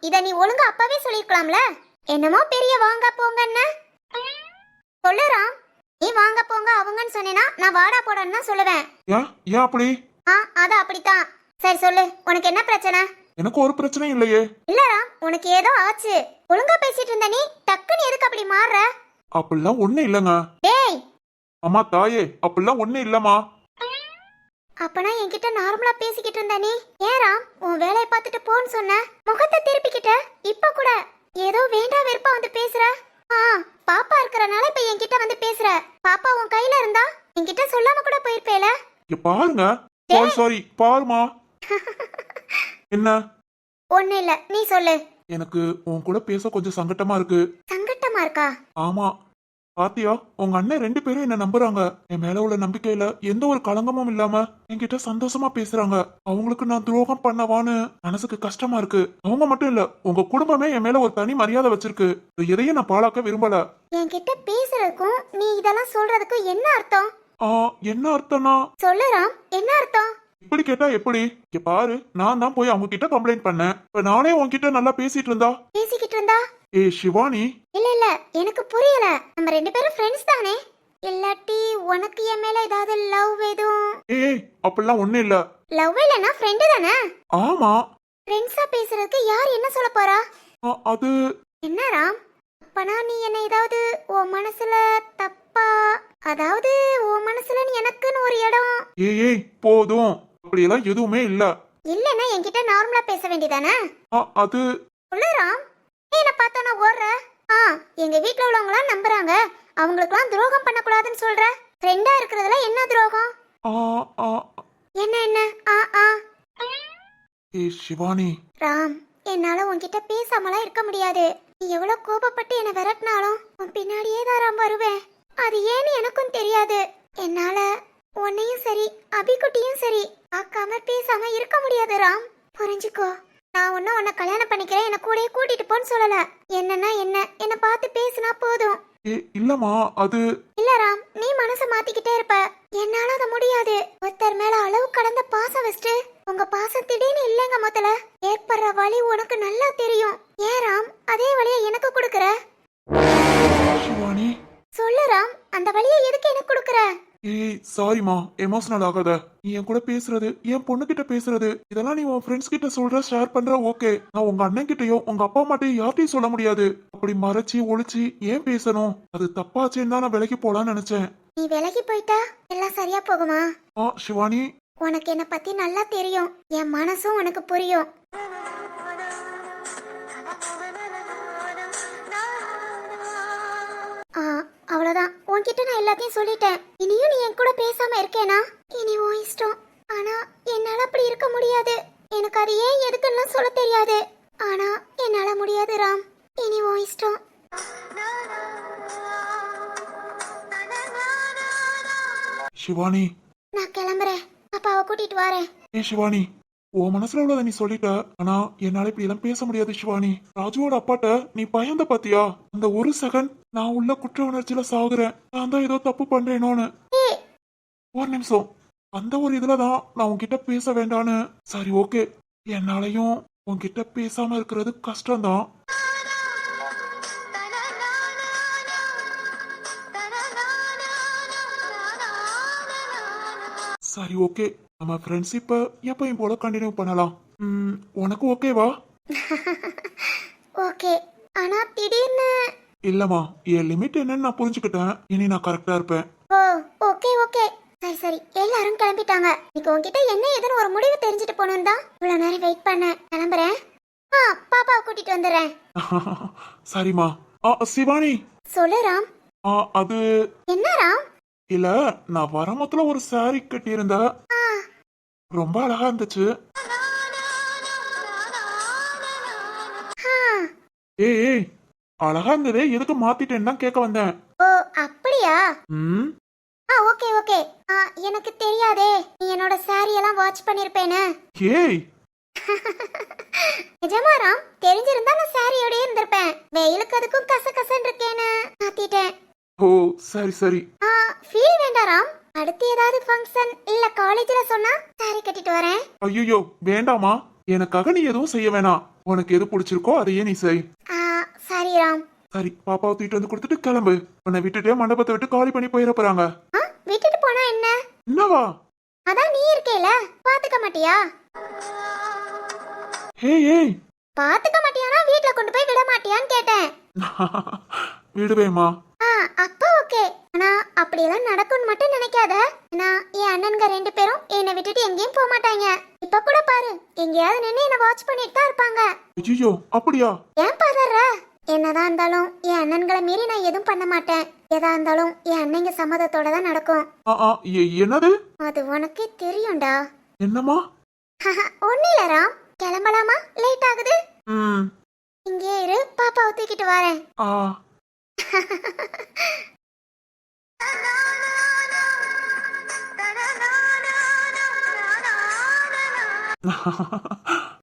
இத நீ ஒழுங்கா அப்பவே சொல்லிருக்கலாம்ல. என்னமோ பெரிய வாங்க போங்கன்னு சொல்லு ராம். நீ வாங்க போங்க அவங்கன்னு சொன்னேனா நான் வாடா போடான்னு தான் சொல்லுவேன்.
ஏன் அப்படி?
அது அப்படித்தான். சரி சொல்லு, உனக்கு என்ன பிரச்சனை?
எனக்கு ஒரு பிரச்சனையும் இல்லையே.
இல்ல ராம், உனக்கு ஏதோ ஆச்சு. ஒழுங்கா பேசிட்டு இருந்த நீ டக்குன்னு எதுக்கு அப்படி மாறுற?
அப்படிலாம் ஒண்ணு இல்லங்க.
டேய்.
அம்மா தாயே, அப்படிலாம் ஒண்ணு இல்லம்மா.
அப்பனா என்கிட்ட நார்மலா பேசிக்கிட்டு இருந்த நீ ஏன் ராம் உன் வேலையை பார்த்துட்டு போன்னு சொன்ன? முகத்தை திருப்பிக்கிட்ட. இப்ப கூட ஏதோ வேண்டா வெறுப்பா வந்து பேசுற. பாப்பா இருக்கறனால இப்ப என்கிட்ட வந்து பேசுற. பாப்பா உன் கையில இருந்தா என்கிட்ட சொல்லாம கூட போயிருப்பேல.
இங்க பாருங்க. சாரி பாருமா. என்ன?
ஒண்ணு இல்ல, நீ சொல்லு.
எனக்கு உன் கூட பேச கொஞ்சம் சங்கட்டமா இருக்கு.
சங்கட்டமா இருக்கா?
ஆமா. பாத்தியா, உங்க அண்ணன் 2 பேரும் என்ன நம்புறாங்க. என் மேல உள்ள நம்பிக்கையில எந்த ஒரு களங்கமும் இல்லாம என்கிட்ட சந்தோஷமா பேசுறாங்க. அவங்களுக்கு நான் துரோகம் பண்ணவான்னு மனசுக்கு கஷ்டமா இருக்கு. அவங்க மட்டும் இல்ல, உங்க குடும்பமே என் மேல ஒரு தனி மரியாதை வச்சிருக்கு. எதையும் நான் பாழாக்க விரும்பல.
என்கிட்ட பேசுறதுக்கும் நீ இதெல்லாம் சொல்றதுக்கும் என்ன அர்த்தம்?
என்ன அர்த்தம்னா?
சொல்லு ராம், என்ன அர்த்தம்?
இப்படி கேட்டா எப்படி? இங்க பாரு, நான் தான் போய் அவங்க கிட்ட கம்ப்ளைண்ட் பண்ணேன். இப்ப நானே உன்கிட்ட நல்லா பேசிட்டு இருந்தா. ஏய் சிவானி.
இல்ல எனக்கு புரியல. நம்ம 2 பேரும் ஃப்ரெண்ட்ஸ் தானே? இல்லாட்டி உனக்கு என் மேல ஏதாவது லவ் எதுவும்?
ஏய் அப்படிலாம் ஒண்ணு இல்ல.
லவ் இல்லனா ஃப்ரெண்ட் தானே?
ஆமா.
ஃப்ரெண்ட்ஸா பேசுறதுக்கு யார் என்ன சொல்ல போறா?
அது
என்ன ராம்? அப்பனா நீ என்ன ஏதாவது உன் மனசுல தப்பா, அதாவது உன் மனசுல நீ எனக்குன்னு ஒரு இடம்?
ஏய் போதும், அப்படியெல்லாம் எதுவுமே இல்ல.
இல்லனா என்கிட்ட நார்மலா பேச வேண்டியதானே?
அது
சொல்லு ராம். என்ன பார்த்தா நான் ஓடுற? எங்க வீட்ல உள்ளவங்களாம் நம்புறாங்க. அவங்களுக்குலாம் துரோகம் பண்ணக்கூடாதுன்னு சொல்ற. ஃப்ரெண்டா இருக்கிறதுல என்ன துரோகம்? என்ன
ஏய் சிவானி.
ராம், என்னால உன்கிட்ட பேசாமலாம் இருக்க முடியாது. நீ எவ்வளவு கோபப்பட்டு என்ன விரட்டினாலும் உன் பின்னாடியே தான் ராம் வருவேன். அது ஏன்னு எனக்கும் தெரியாது. என்னால உன்னையும் சரி அபிகுட்டியும் சரி பார்க்காம பேசாம இருக்க முடியாது ராம். புரிஞ்சுக்கோ. நான் உன்னை கல்யாணம் பண்ணிக்கிறேன், என்ன கூடயே கூட்டிட்டு போன்னு சொல்லல. என்னன்னா என்ன பார்த்து பேசினா போதும்.
இல்லம்மா, அது
இல்ல ராம், நீ மனச மாத்திக்கிட்டே இருப்ப. என்னால அது முடியாது. ஒருத்தர் மேல அளவு கடந்த பாசம் வச்சுட்டு உங்க பாசம் திடீர்னு இல்லைங்க முதல்ல ஏற்படுற வலி உனக்கு நல்லா தெரியும். ஏன் ராம் அதே வலியை எனக்கு கொடுக்கற?
சிவானி
சொல்லு ராம், அந்த வலியை எதுக்கு எனக்கு கொடுக்கற?
ஏய் சாரிமா, எமோஷனல் ஆகாத. நீ என் கூட பேசுறது, என் பொண்ணு கிட்ட பேசுறது, இதெல்லாம் நீ உன் ஃப்ரெண்ட்ஸ் கிட்ட சொல்ற, ஷேர் பண்ற, ஓகே. நான் உங்க அண்ணன் கிட்டயோ உங்க அப்பா அம்மாட்டையும் யார்ட்டையும் சொல்ல முடியாது. அப்படி மறைச்சி ஒளிச்சு ஏன் பேசணும்? அது தப்பாச்சேன்னு தான் நான் விலகி போலான்னு நினைச்சேன்.
நீ விலகி போயிட்டா எல்லாம் சரியா போகுமா?
சிவானி,
உனக்கு என்ன பத்தி நல்லா தெரியும். என் மனசும் உனக்கு புரியும். அவ்வளவுதான். உன்கிட்ட நான் எல்லாத்தையும் சொல்லிட்டேன். இனியும் நீ என் கூட பேசாம இருக்கேனா? இனி உன் இஷ்டம். ஆனா என்னால அப்படி இருக்க முடியாது. எனக்கு அது ஏன் எதுக்குன்னு சொல்ல தெரியாது. ஆனா என்னால முடியாது ராம். இனி உன் இஷ்டம்.
சிவானி,
நான் கிளம்புறேன். அப்பாவை கூட்டிட்டு வரேன்.
சிவானி, உன் மனசுல உள்ளத நீ சொல்லிட்ட. ஆனா என்னால இப்படி எல்லாம் பேச முடியாது சிவானி. ராஜுவோட அப்பாட்ட நீ பயந்த பாத்தியா? அந்த ஒரு செகண்ட் நான் உள்ள குற்ற உணர்ச்சியில சாகுறேன். நான் தான் ஏதோ தப்பு பண்றேனோன்னு. ஒரு நிமிஷம், அந்த ஒரு இதுலதான் நான் உன்கிட்ட பேச வேண்டான்னு. சரி ஓகே, என்னாலையும் உன்கிட்ட பேசாம இருக்கிறது கஷ்டம்தான். சரி ஓகே, நம்ம ஃப்ரெண்ட்ஷிப்பை எப்பயும் போல கண்டினியூ பண்ணலாம். உனக்கு ஓகேவா?
ஓகே, ஆனா திடீர்னு
இல்லம்மா, என் லிமிட் என்னன்னு நான் புரிஞ்சுக்கிட்டேன். இனி நான் கரெக்டா இருப்பேன்.
ஓ ஓகே ஓகே, சரி சரி, எல்லாரும் கிளம்பிட்டாங்க. இன்னைக்கு உன்கிட்ட என்ன ஏதுன்னு ஒரு முடிவு தெரிஞ்சுட்டு போகணும் தான் இவ்வளவு நேரம் வெயிட் பண்ணேன். கிளம்புறேன். பாப்பாவை கூட்டிட்டு வந்துடுறேன்.
சரிம்மா. சிவானி.
சொல்லு ராம்.
அது
என்ன ராம்?
இல்ல, நான் வரமத்துல ஒரு saree கட்டியிருந்தேன்.
ஆ,
ரொம்ப அழகா இருந்துச்சு.
ஆ.
ஏய், அழகா இருந்ததே, எதுக்கு மாத்திட்டேன்னு தான் கேட்க வந்தேன்.
ஓ அப்படியா?
ம்.
Okay okay. எனக்கு தெரியாதே நீ என்னோட சாரி எல்லாம் வாட்ச் பண்ணிருப்பேன்னு.
ஏய்.
நிஜமா ராம், தெரிஞ்சிருந்தா நான் சாரியோடயே இருந்திருப்பேன். வெயிலுக்கு அதுக்கும் கசகசன்னு இருக்கேன்னு மாத்திட்டேன்.
ஓ சரி சரி.
ஃபீல் வேண்டாம் ராம். அடுத்து ஏதாவது ஃபங்க்ஷன் இல்ல காலேஜ்ல சொன்னா சாரி கட்டிட்டு வரேன்.
ஐயோ வேண்டாமா, எனக்காக நீ எதுவும் செய்ய வேணாம். உனக்கு எது பிடிச்சிருக்கோ அதையே நீ செய்.
சரி ராம்.
சரி, பாப்பாவை தூக்கிட்டு வந்து கொடுத்துட்டு கிளம்பு. உன்னை விட்டுட்டே மண்டபத்தை விட்டு காலி பண்ணி போயிட போறாங்க.
விட்டுட்டு போனா என்ன?
என்னவா?
அதான் நீ இருக்கேல, பாத்துக்க மாட்டியா?
ஏய்
பாத்துக்க மாட்டியானா வீட்ல கொண்டு போய் விட மாட்டியான்னு கேட்டேன்.
விடுவேமா.
அப்ப ஓகே. ஆனா அப்படியெல்லாம் நடக்கும்னு மட்டும் நினைக்காத. நான் என் அண்ணனுங்க 2 பேரும் என்னை விட்டுட்டு எங்கேயும் போக மாட்டாங்க. இப்ப கூட பாரு, எங்கேயாவது நின்று என்ன வாட்ச் பண்ணிட்டு தான் இருப்பாங்க.
ஐயோ அப்படியா?
ஏன் பாதற? என்னதான் இருந்தாலும் என் அண்ணன்களை மீறி நான் எதுவும் பண்ண மாட்டேன். எதா இருந்தாலும் என் அண்ணங்க சம்மதத்தோட தான் நடக்கும்.
என்னது?
அது உனக்கு தெரியும்டா.
என்னம்மா?
ஒண்ணு இல்ல ராம், கிளம்பலாமா? லேட் ஆகுது. இங்கே இரு, பாப்பாவை தூக்கிட்டு வரேன்.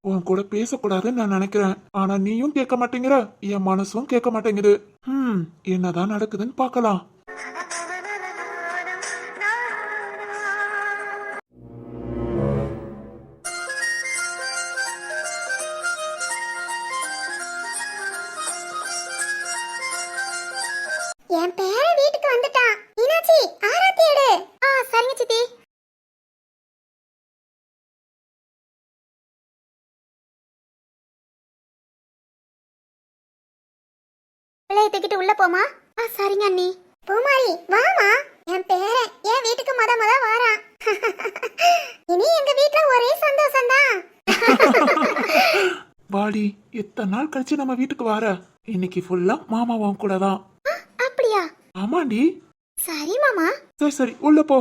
உன் கூட பேசக்கூடாதுன்னு நான் நினைக்கிறேன். ஆனா நீயும் கேட்க மாட்டேங்கிற, என் மனசும் கேட்க மாட்டேங்குது. என்னதான் நடக்குதுன்னு பார்க்கலாம்.
என் பேரன் வீட்டுக்கு வந்துட்டான். மீனாட்சி, ஆரத்தி எடு. சரிங்க சித்தி. பிள்ளைய தூக்கிட்டு உள்ள போமா. சரிங்க அண்ணி. பூமாரி வாமா. என் பேரன் என் வீட்டுக்கு முத வாரான். இனி எங்க வீட்ல ஒரே சந்தோஷம் தான்.
வாடி, எத்தனை நாள் கழிச்சு நம்ம வீட்டுக்கு வர. இன்னைக்கு ஃபுல்லா மாமாவும் கூட தான்.
அப்படியா?
ஆமாண்டி.
சரி மாமா.
சரி சரி, உள்ள போ.